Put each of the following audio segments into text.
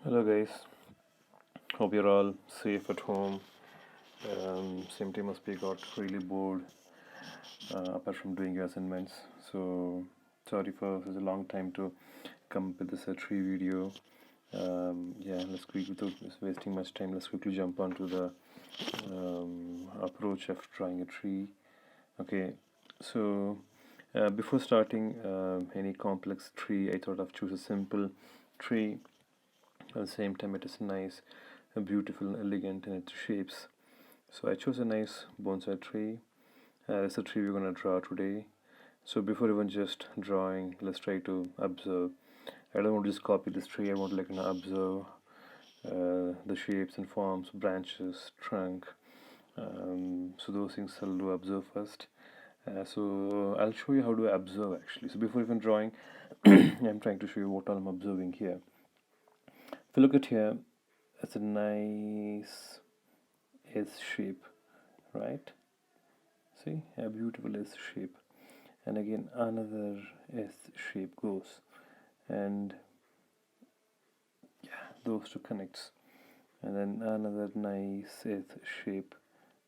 Hello guys, hope you're all safe at home. Same time must be got really bored apart from doing your assignments. So sorry for such a long time to come up with this tree video. Yeah, let's quickly without wasting much time. Let's quickly jump onto the approach of drawing a tree. Okay, so before starting any complex tree, I thought of choose a simple tree. At the same time, it is nice, beautiful, elegant in its shapes. So I chose a nice bonsai tree. That's the tree we're gonna draw today. So before even just drawing, let's try to observe. I don't want to just copy this tree. I want to observe the shapes and forms, branches, trunk. So those things I'll do observe first. So I'll show you how to observe actually. So before even drawing, I'm trying to show you what all I'm observing here. If you look at here, it's a nice S shape, right? See how beautiful S shape, and again another S shape goes, and yeah, those two connects, and then another nice S shape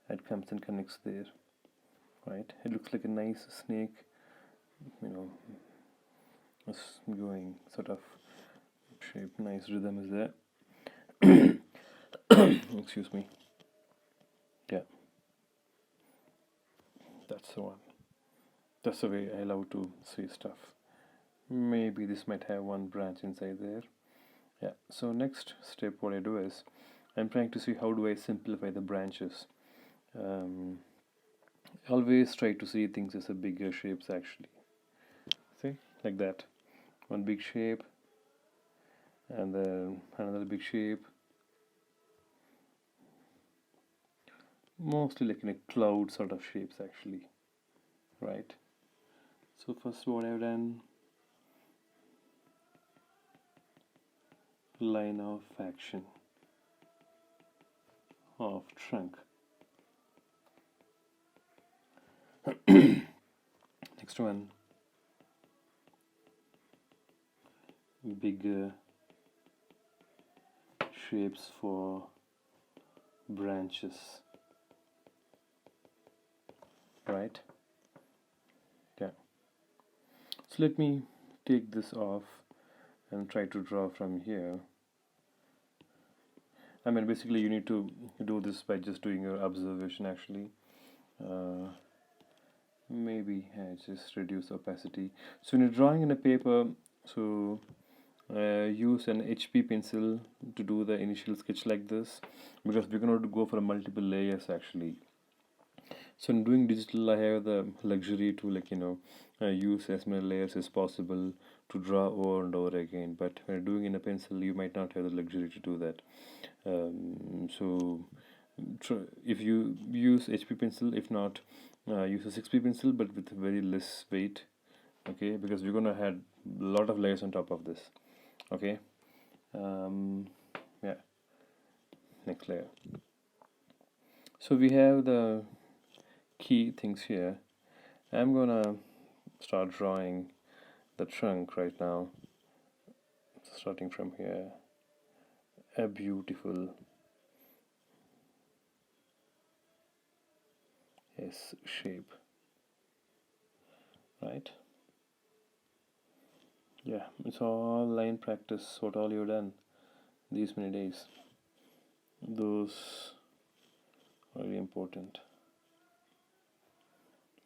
that comes and connects there, right? It looks like a nice snake, you know, it's going sort of shape. Nice rhythm is there. Excuse me. Yeah, that's the one. That's the way I love to see stuff. Maybe this might have one branch inside there. Yeah, so next step what I do is I'm trying to see how do I simplify the branches. um, Always try to see things as a bigger shapes actually. See, like that, one big shape and then another big shape, mostly like in a cloud sort of shapes actually, right? So first what I've done, line of action of trunk. Next one, bigger shapes for branches, right? Yeah, so let me take this off and try to draw from here. I mean, basically you need to do this by just doing your observation actually. Maybe I just reduce opacity. So when you're drawing in a paper, so use an HP pencil to do the initial sketch like this, because we're going to go for multiple layers actually. So in doing digital, I have the luxury to use as many layers as possible to draw over and over again. But when you're doing in a pencil, you might not have the luxury to do that. So if you use HP pencil, if not, use a 6P pencil, but with very less weight. Okay, because we're gonna add a lot of layers on top of this. Okay, yeah, next layer. So we have the key things here. I'm gonna start drawing the trunk right now, starting from here. A beautiful S shape, right? Yeah, it's all line practice, what all you've done these many days. Those are really important.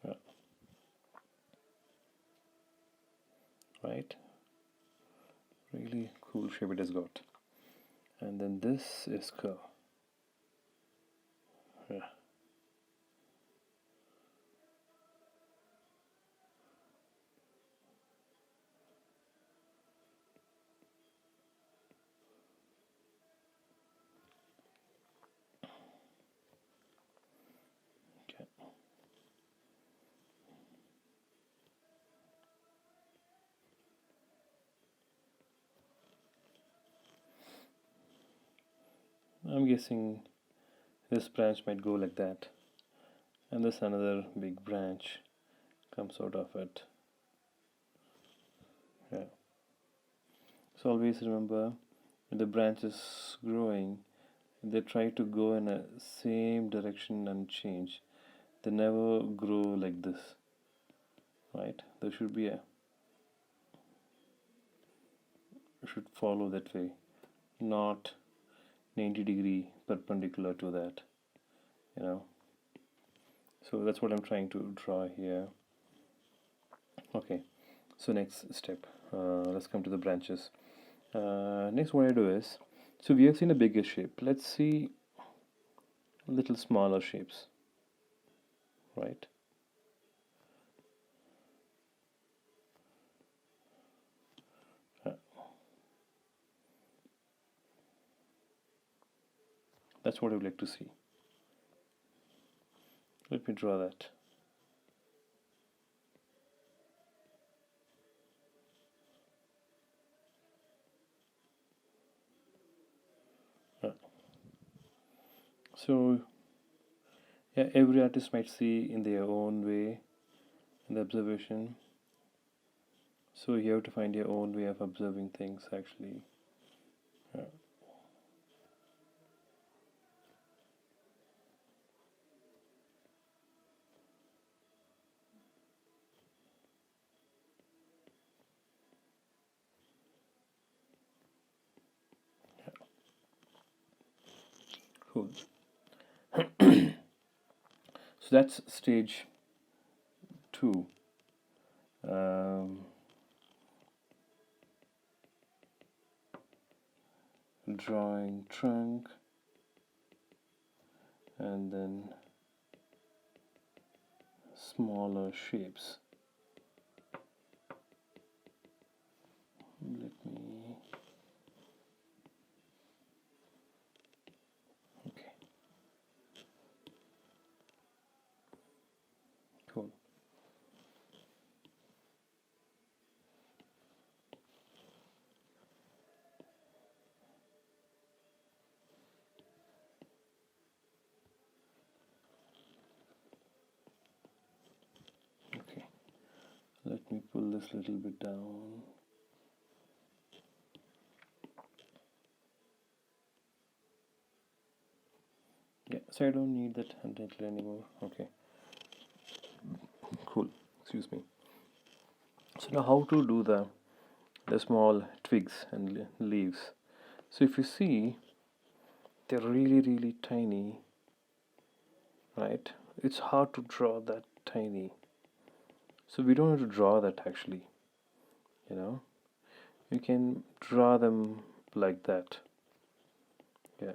Yeah. Right, really cool shape it has got. And then this is curve. Yeah. Okay. I'm guessing this branch might go like that, and this another big branch comes out of it. Yeah. So always remember, with the branches growing, they try to go in a same direction and change. They never grow like this, right? There should be a should follow that way, not 90-degree perpendicular to that, you know. So that's what I'm trying to draw here. Okay, so next step, let's come to the branches. Next, what I do is, so we have seen a bigger shape. Let's see little smaller shapes, right? That's what I would like to see. Let me draw that. So yeah, every artist might see in their own way in the observation. So you have to find your own way of observing things actually. Yeah. Cool. So that's stage 2. Um, Drawing trunk and then smaller shapes. Let me. Okay. Cool. Okay. Let me pull this little bit down. Yeah, so I don't need that untitled anymore. Okay. Cool. Excuse me. So now how to do the small twigs and leaves. So if you see, they're really tiny, right? It's hard to draw that tiny. So we don't have to draw that actually, you know. You can draw them like that. Yeah.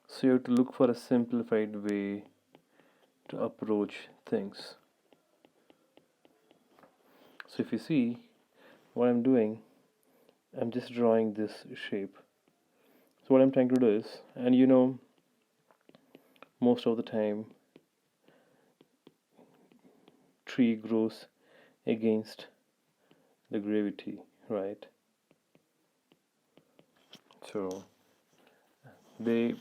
So you have to look for a simplified way to approach things. So if you see what I'm doing, I'm just drawing this shape. So what I'm trying to do is, and you know, most of the time tree grows against the gravity, right? So they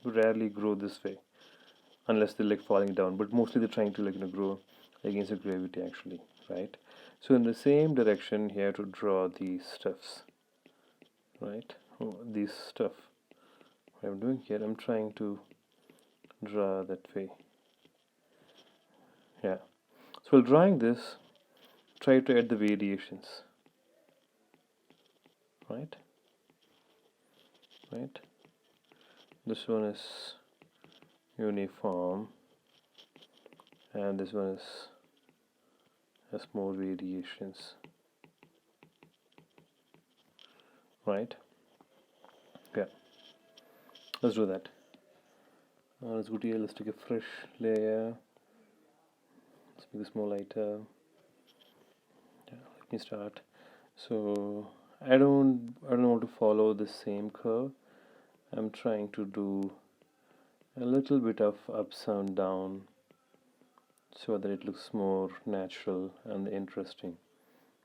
rarely grow this way unless they're like falling down, but mostly they're trying to like grow against the gravity actually, right? So in the same direction here to draw these stuffs, right? These stuff. What I'm doing here, I'm trying to draw that way. Yeah. So while drawing this, try to add the variations, right? Right. This one is uniform, and this one has more variations, right? Yeah. Let's do that. Let's go here. Let's take a fresh layer. Let's make this more lighter. Yeah, let me start. So I don't want to follow the same curve. I'm trying to do a little bit of ups and down so that it looks more natural and interesting,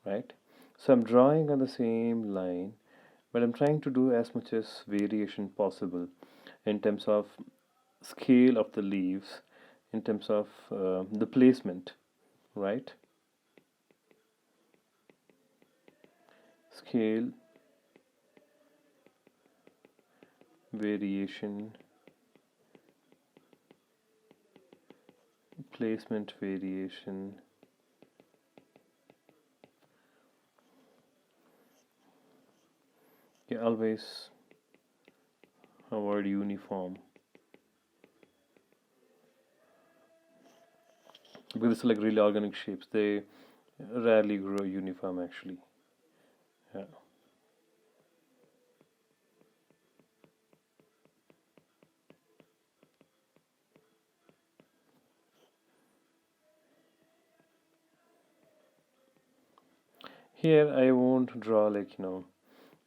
right? So I'm drawing on the same line, but I'm trying to do as much as variation possible in terms of scale of the leaves, in terms of the placement, right? Scale variation, placement variation, always avoid uniform, because it's like really organic shapes, they rarely grow uniform actually. Yeah. Here I won't draw like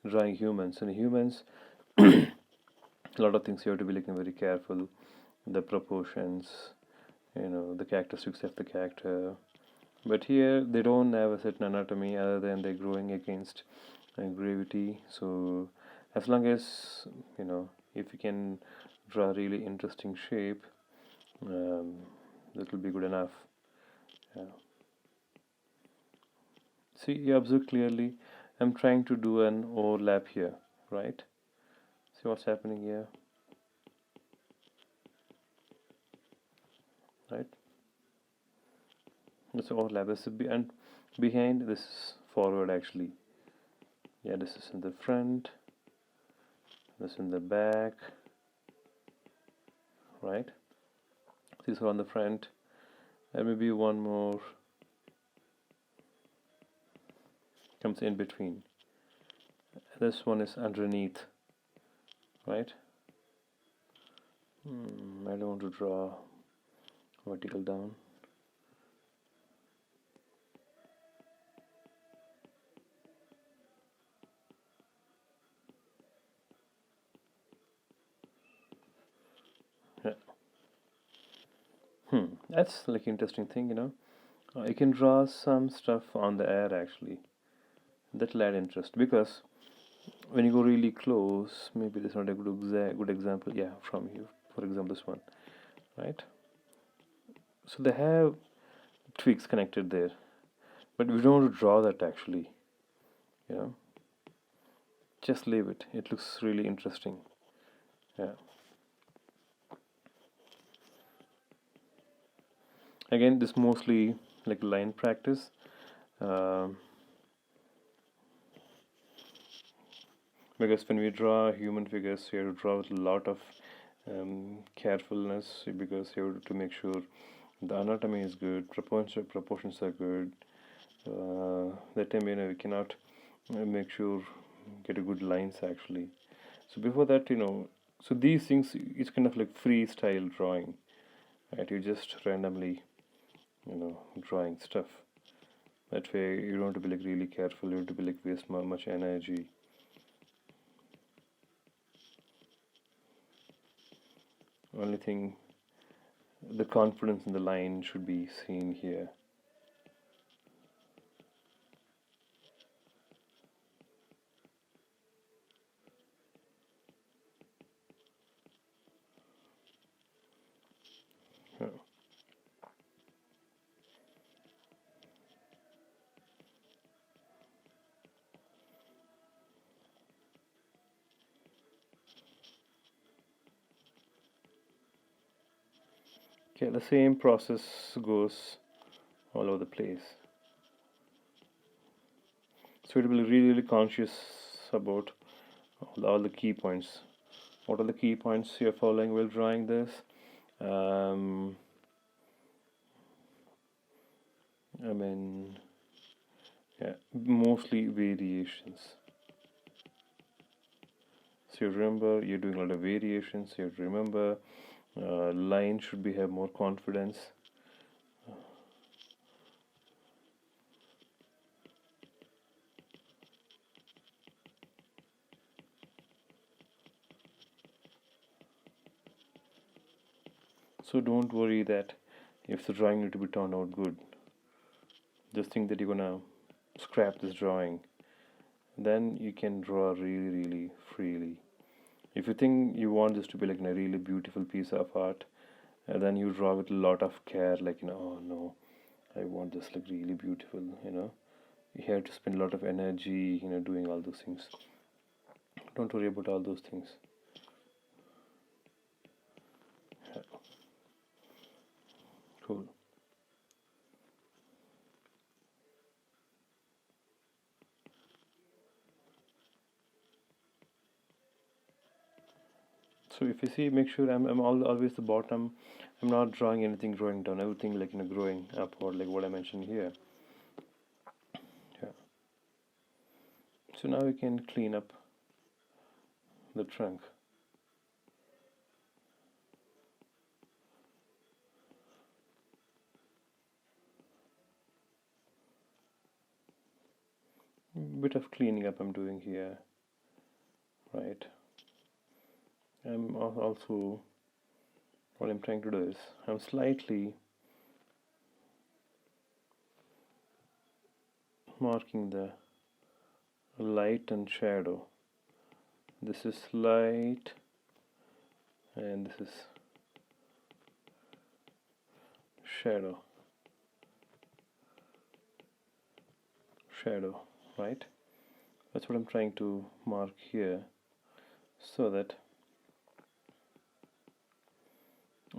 drawing humans. In humans, a lot of things you have to be looking very careful. The proportions, the characteristics of the character. But here they don't have a certain anatomy other than they're growing against gravity. So as long as if you can draw a really interesting shape, um, that will be good enough. Yeah. See, you observe clearly. I'm trying to do an overlap here, right? See what's happening here, right? It's overlap. And behind this is forward actually. Yeah, this is in the front. This in the back, right? These are on the front, and maybe one more comes in between. This one is underneath, right? I don't want to draw vertical down. Yeah. That's like interesting thing, you can draw some stuff on the air actually. That'll add interest, because when you go really close, maybe this is not a good example. Yeah, from here, for example, this one, right? So they have twigs connected there, but we don't want to draw that actually. You know, just leave it. It looks really interesting. Yeah. Again, this mostly like line practice. Um, because when we draw human figures, you have to draw with a lot of carefulness, because you have to make sure the anatomy is good, proportions are good. That time we cannot make sure get a good lines actually. So before that, so these things, it's kind of like freestyle drawing, right? You just randomly drawing stuff. That way you don't have to be like really careful. You have to be like waste much energy. Only thing, the confidence in the line should be seen here. Yeah. Okay, the same process goes all over the place. So it will be really, really conscious about all the key points. What are the key points you're following while drawing this? I mean, yeah, mostly variations. So you remember you're doing a lot of variations. You have to remember line should be have more confidence. So don't worry that if the drawing need to be turned out good. Just think that you're gonna scrap this drawing. Then you can draw really, really freely. If you think you want this to be like a really beautiful piece of art, then you draw with a lot of care, like oh no, I want this like really beautiful. You have to spend a lot of energy, doing all those things. Don't worry about all those things. Cool. So if you see, make sure I'm always the bottom. I'm not drawing anything growing down. Everything like growing upward, like what I mentioned here. Yeah. So now we can clean up the trunk. Bit of cleaning up I'm doing here, right? I'm also, what I'm trying to do is I'm slightly marking the light and shadow. This is light and this is shadow, right? That's what I'm trying to mark here, so that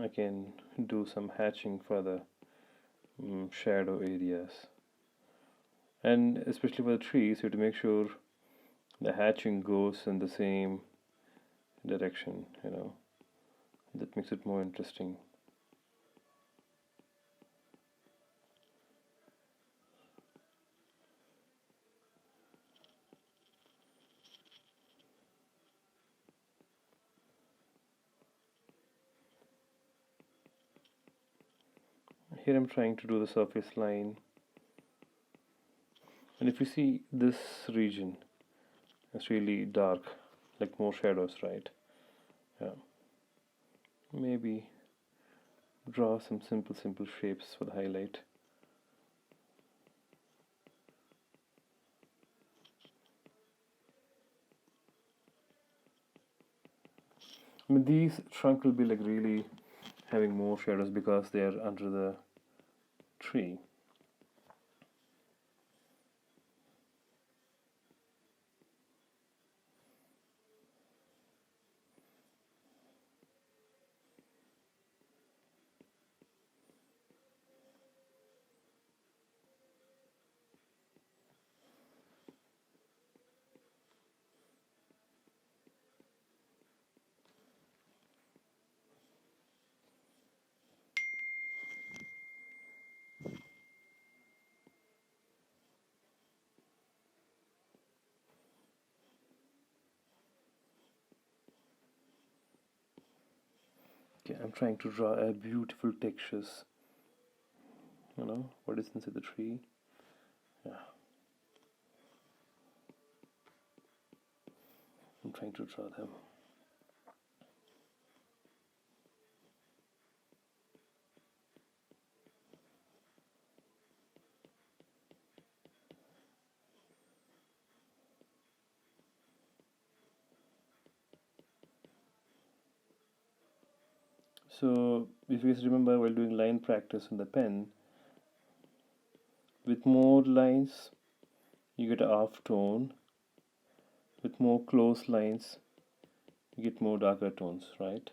I can do some hatching for the shadow areas. And especially for the trees, you have to make sure the hatching goes in the same direction, that makes it more interesting. Here I'm trying to do the surface line, and if you see this region, it's really dark, like more shadows, right? Yeah. Maybe draw some simple shapes for the highlight. I mean, these trunk will be like really having more shadows because they are under the tree. Okay, I'm trying to draw a beautiful textures, what is inside the tree. Yeah. I'm trying to draw them. So if you guys remember, while doing line practice on the pen, with more lines you get a half tone, with more close lines you get more darker tones, right?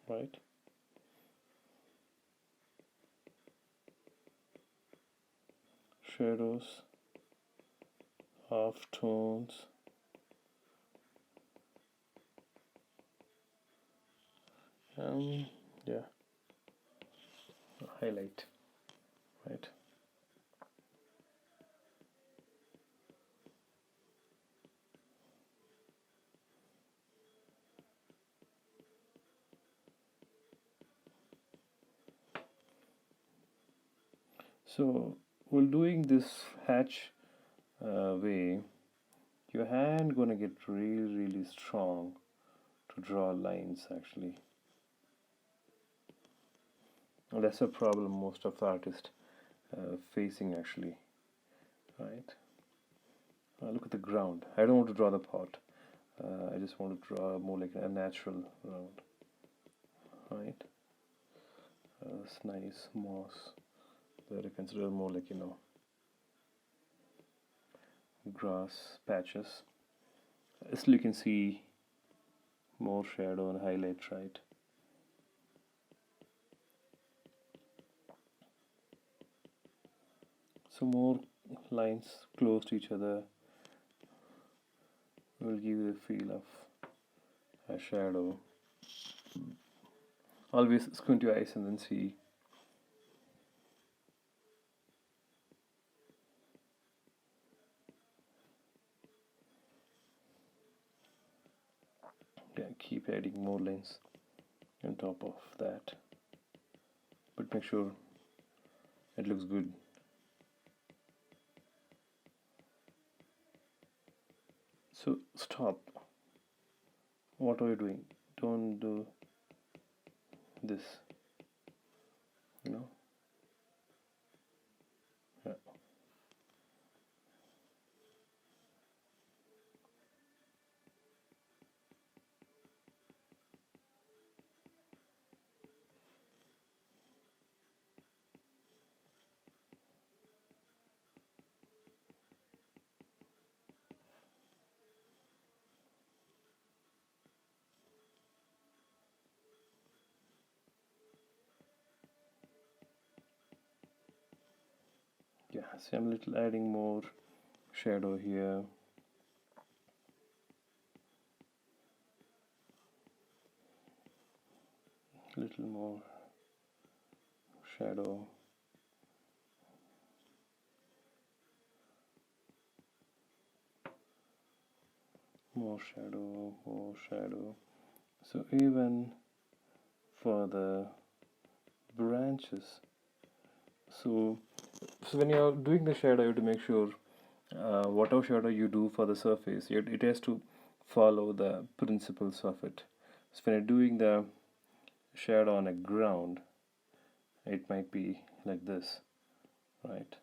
Right. Shadows, half tones, yeah, highlight, right? So while doing this hatch way, your hand gonna get really strong to draw lines actually. And that's a problem most of the artists facing actually, right? Look at the ground. I don't want to draw the pot. I just want to draw more like a natural ground, right? It's nice moss that I consider more like grass patches. Still you can see more shadow and highlights, right? So more lines close to each other will give you the feel of a shadow. Always squint your eyes and then see. Yeah, keep adding more lines on top of that, but make sure it looks good. So stop. What are you doing? Don't do this. You know? Yeah. Yeah, see, I'm little adding more shadow here. Little more shadow. More shadow, more shadow. So even for the branches. So when you're doing the shadow, you have to make sure whatever shadow you do for the surface, it has to follow the principles of it. So when you're doing the shadow on a ground, it might be like this, right?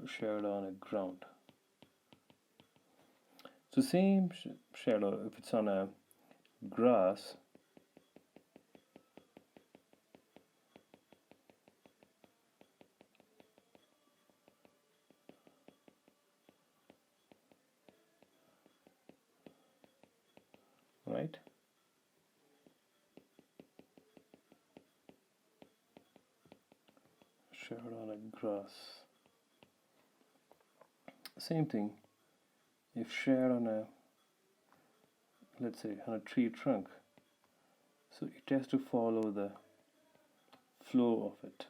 Shadow on a ground. So same shadow if it's on a grass. Right? Shadow on a grass. Same thing. If shared on a, let's say, on a tree trunk, so it has to follow the flow of it.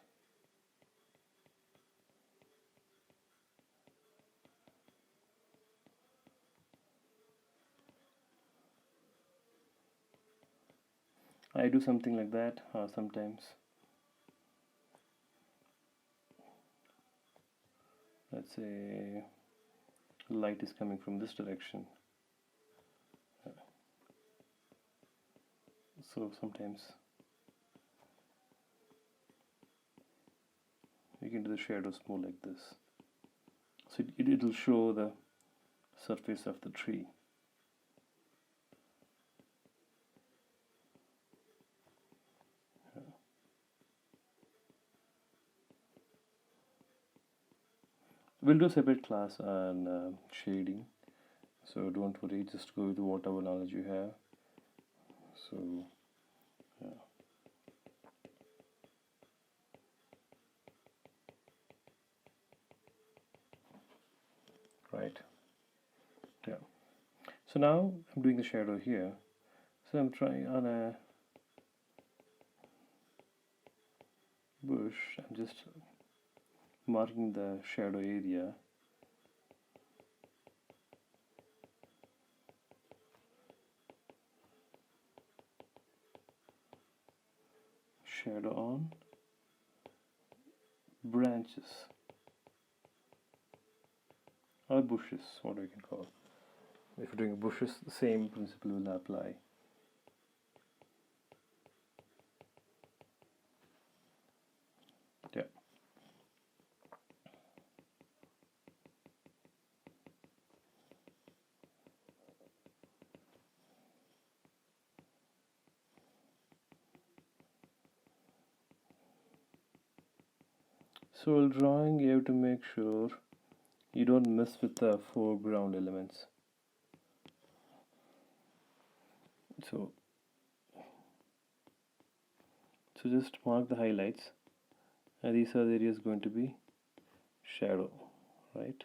I do something like that sometimes. Let's say light is coming from this direction. So sometimes you can do the shadows more like this. So it'll show the surface of the tree. We'll do a separate class on shading, so don't worry, just go with whatever knowledge you have. So yeah. Right, yeah. So now I'm doing the shadow here. So I'm trying on a bush, I'm just marking the shadow area. Shadow on branches or bushes, what we can call. If you're doing bushes, the same principle will apply. Yeah. So while drawing, you have to make sure you don't mess with the foreground elements. So just mark the highlights, and these are the areas going to be shadow, right?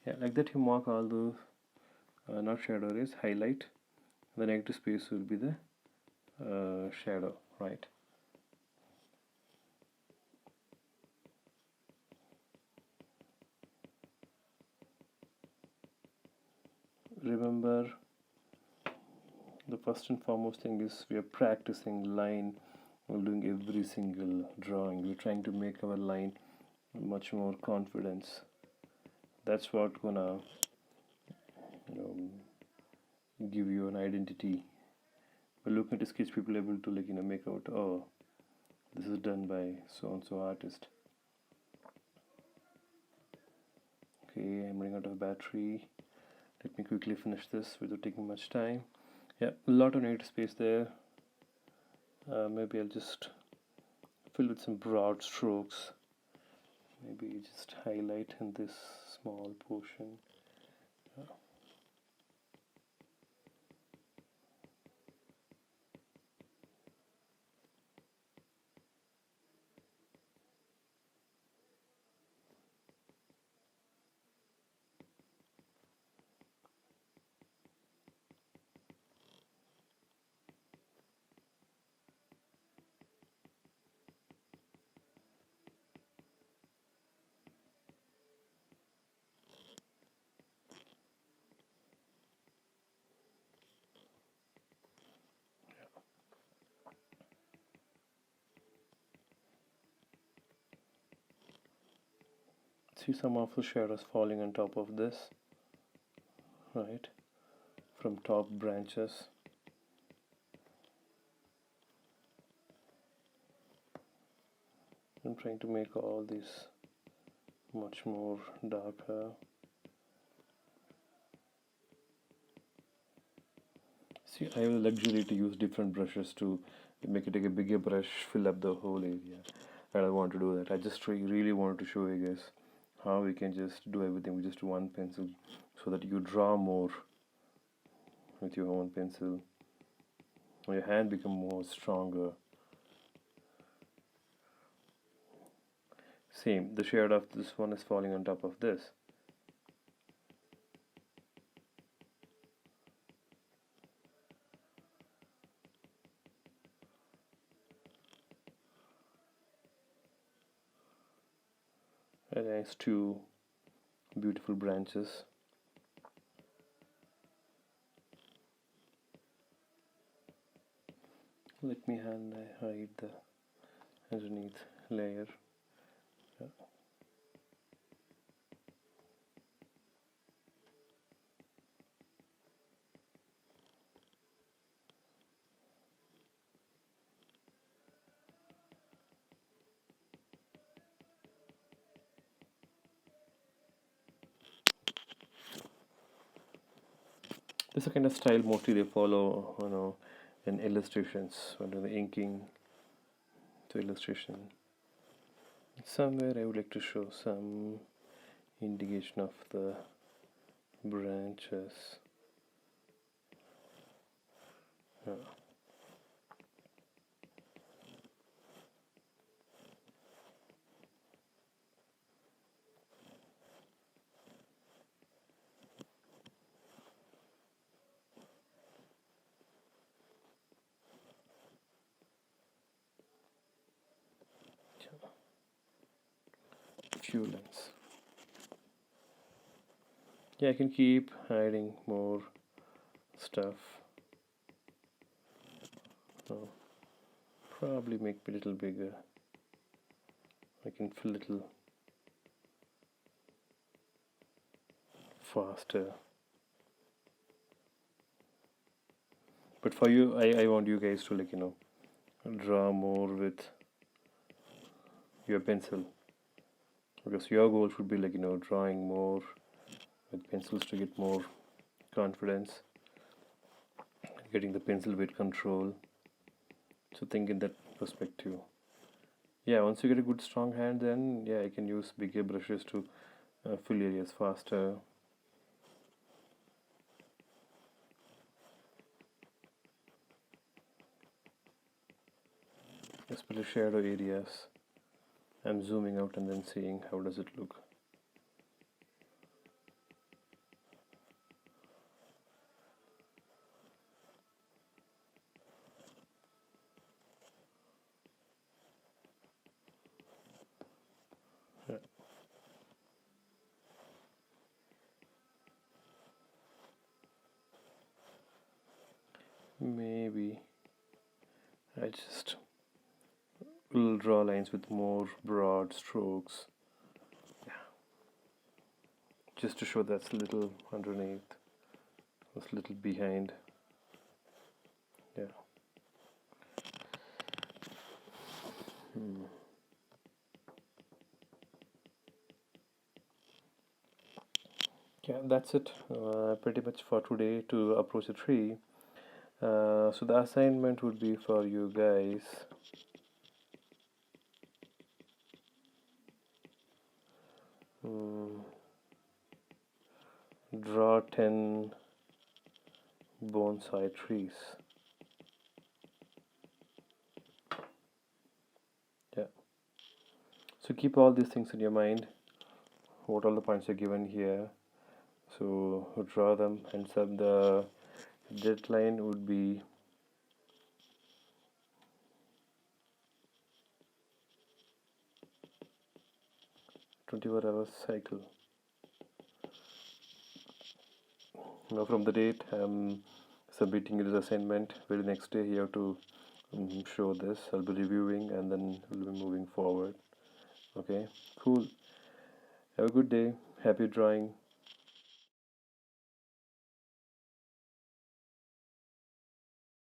Yeah, like that you mark all those not shadow areas, highlight. The negative space will be the shadow, right? Remember, the first and foremost thing is we are practicing line while doing every single drawing. We're trying to make our line much more confidence. That's what gonna give you an identity. By looking at the sketch, people are able to make out, oh, this is done by so and so artist. Okay, I'm running out of battery. Let me quickly finish this without taking much time. Yeah, a lot of negative space there. Maybe I'll just fill with some broad strokes. Maybe just highlight in this small portion. See some of the shadows falling on top of this, right, from top branches. I'm trying to make all these much more darker. See, I have the luxury to use different brushes to make it like a bigger brush, fill up the whole area. I don't want to do that. I just really wanted to show you guys how we can just do everything with just one pencil, so that you draw more with your own pencil. Your hand become more stronger. Same, the shade of this one is falling on top of this. And nice two beautiful branches. Let me hide the underneath layer. Yeah. This is a kind of style mostly they follow, in illustrations, when the inking to illustration. Somewhere I would like to show some indication of the branches. Yeah. Few lines. Yeah, I can keep adding more stuff. Probably make it a little bigger. I can fill a little faster. But for you, I want you guys to draw more with your pencil, because your goal should be drawing more with pencils to get more confidence, getting the pencil weight control, So think in that perspective. Yeah, once you get a good strong hand, then yeah, I can use bigger brushes to fill areas faster. Especially shadow areas. I'm zooming out and then seeing how does it look. Yeah. Maybe I just will draw lines with more broad strokes, just to show that's a little underneath, that's a little behind. Yeah. Yeah, that's it pretty much for today to approach a tree. So the assignment would be for you guys. Mm, draw 10 bonsai trees. Yeah. So keep all these things in your mind. What all the points are given here. So draw them, and the deadline would be 24 hours cycle. Now from the date I'm submitting this assignment, very next day you have to show this. I'll be reviewing and then we'll be moving forward. Okay, cool. Have a good day. Happy drawing.